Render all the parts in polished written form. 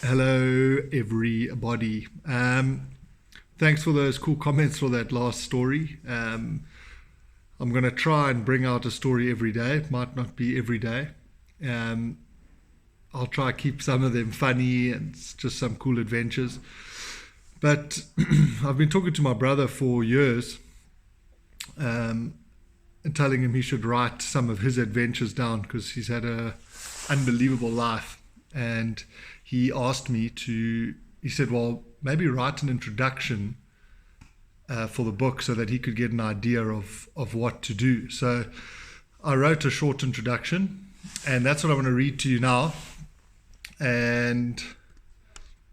Hello, everybody. Thanks for those cool comments for that last story. I'm going to try and bring out a story every day. It might not be every day. Um, I'll try to keep some of them funny and just some cool adventures. But I've been talking to my brother for years and telling him he should write some of his adventures down because he's had a unbelievable life. And he asked me to, he said, well, maybe write an introduction for the book so that he could get an idea of what to do. So I wrote a short introduction, and that's what I'm going to read to you now. And,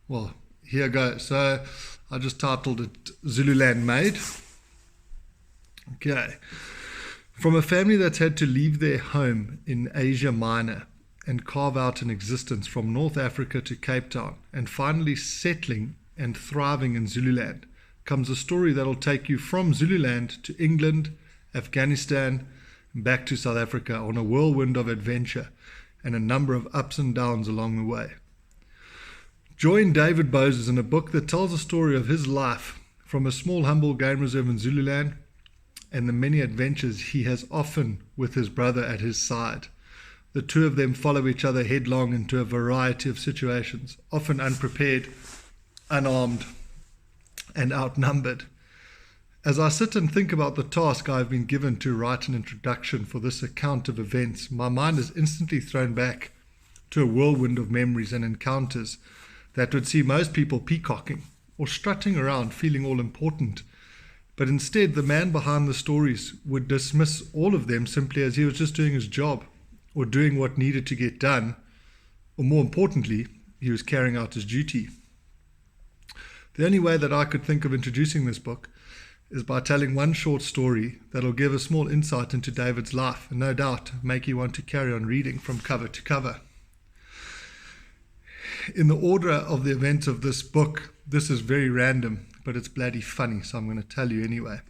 well, here goes. So I just titled it Zululand Made. Okay. From a family that's had to leave their home in Asia Minor and carve out an existence from North Africa to Cape Town, and finally settling and thriving in Zululand, comes a story that'll take you from Zululand to England, Afghanistan, and back to South Africa on a whirlwind of adventure and a number of ups and downs along the way. Join David Boses in a book that tells the story of his life from a small humble game reserve in Zululand and the many adventures he has, often with his brother at his side. The two of them follow each other headlong into a variety of situations, often unprepared, unarmed, and outnumbered. As I sit and think about the task I have been given to write an introduction for this account of events, my mind is instantly thrown back to a whirlwind of memories and encounters that would see most people peacocking or strutting around feeling all important. But instead, the man behind the stories would dismiss all of them simply as he was just doing his job, or doing what needed to get done, or more importantly, he was carrying out his duty. The only way that I could think of introducing this book is by telling one short story that'll give a small insight into David's life and no doubt make you want to carry on reading from cover to cover. In the order of the events of this book, this is very random, but it's bloody funny, so I'm going to tell you anyway.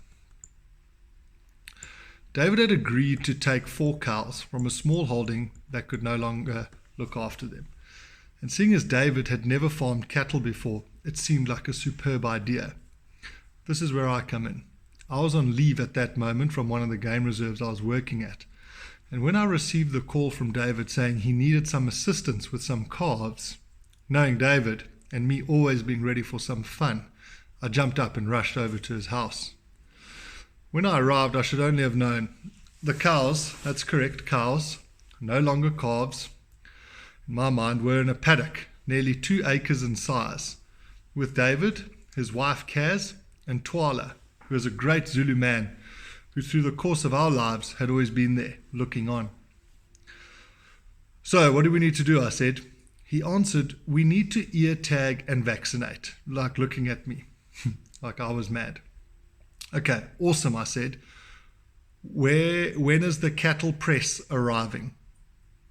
David had agreed to take 4 cows from a small holding that could no longer look after them. And seeing as David had never farmed cattle before, it seemed like a superb idea. This is where I come in. I was on leave at that moment from one of the game reserves I was working at. And when I received the call from David saying he needed some assistance with some calves, knowing David and me always being ready for some fun, I jumped up and rushed over to his house. When I arrived, I should only have known. The cows, that's correct, cows, no longer calves, in my mind, were in a paddock, nearly 2 acres in size, with David, his wife Kaz, and Twala, who was a great Zulu man, who through the course of our lives had always been there, looking on. So, what do we need to do? I said. He answered, we need to ear tag and vaccinate, like looking at me, like I was mad. Okay, awesome, I said. When is the cattle press arriving?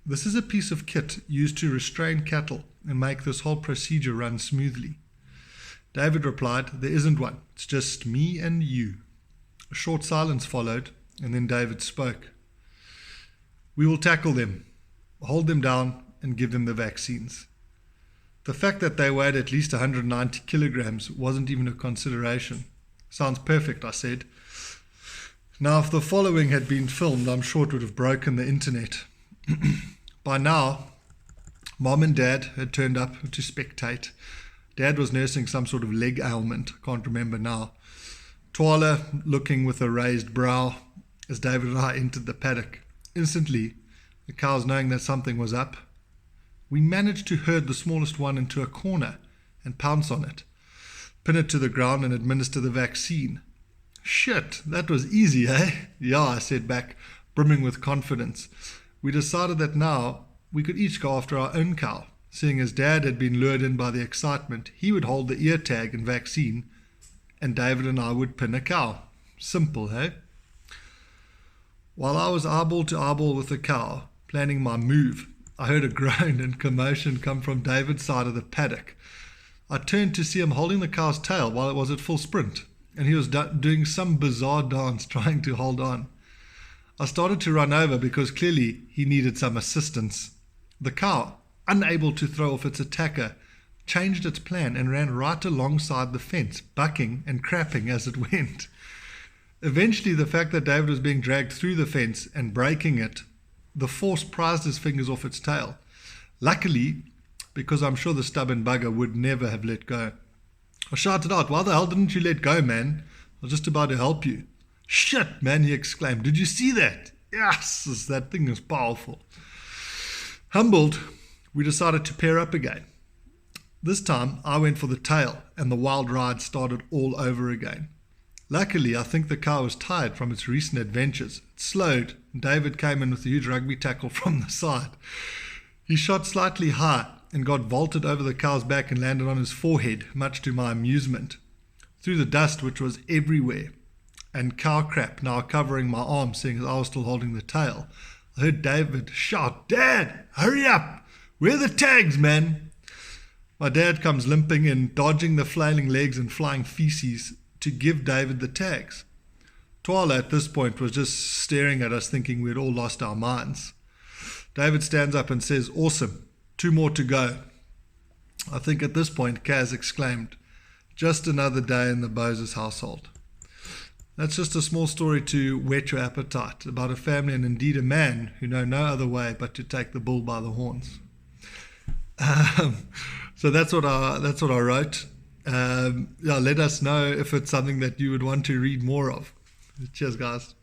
This is a piece of kit used to restrain cattle and make this whole procedure run smoothly. David replied, there isn't one. It's just me and you. A short silence followed, and then David spoke. We will tackle them, hold them down, and give them the vaccines. The fact that they weighed at least 190 kilograms wasn't even a consideration. Sounds perfect, I said. Now, if the following had been filmed, I'm sure it would have broken the internet. By now, Mom and Dad had turned up to spectate. Dad was nursing some sort of leg ailment, I can't remember now. Twala looking with a raised brow as David and I entered the paddock. Instantly, the cows knowing that something was up, we managed to herd the smallest one into a corner and pounce on it, pin it to the ground and administer the vaccine. Shit, that was easy, eh? Yeah, I said back, brimming with confidence. We decided that now we could each go after our own cow. Seeing as Dad had been lured in by the excitement, he would hold the ear tag and vaccine, and David and I would pin a cow. Simple, eh? While I was eyeball to eyeball with the cow, planning my move, I heard a groan and commotion come from David's side of the paddock. I turned to see him holding the cow's tail while it was at full sprint, and he was doing some bizarre dance trying to hold on. I started to run over because clearly he needed some assistance. The cow, unable to throw off its attacker, changed its plan and ran right alongside the fence, bucking and crapping as it went. Eventually, the fact that David was being dragged through the fence and breaking it, the force prized his fingers off its tail. Luckily, because I'm sure the stubborn bugger would never have let go. I shouted out, "Why the hell didn't you let go, man? I was just about to help you." "Shit, man," he exclaimed. "Did you see that?" "Yes, that thing is powerful." Humbled, we decided to pair up again. This time, I went for the tail, and the wild ride started all over again. Luckily, I think the cow was tired from its recent adventures. It slowed, and David came in with a huge rugby tackle from the side. He shot slightly high and got vaulted over the cow's back and landed on his forehead, much to my amusement. Through the dust, which was everywhere, and cow crap now covering my arm, seeing as I was still holding the tail, I heard David shout, "Dad, hurry up! Where are the tags, man?" My dad comes limping in, dodging the flailing legs and flying feces to give David the tags. Twala at this point was just staring at us, thinking we had all lost our minds. David stands up and says, "Awesome, 2 more to go." I think at this point Kaz exclaimed, "Just another day in the Boses household." That's just a small story to whet your appetite about a family and indeed a man who know no other way but to take the bull by the horns. So that's what I wrote. Let us know if it's something that you would want to read more of. Cheers, guys.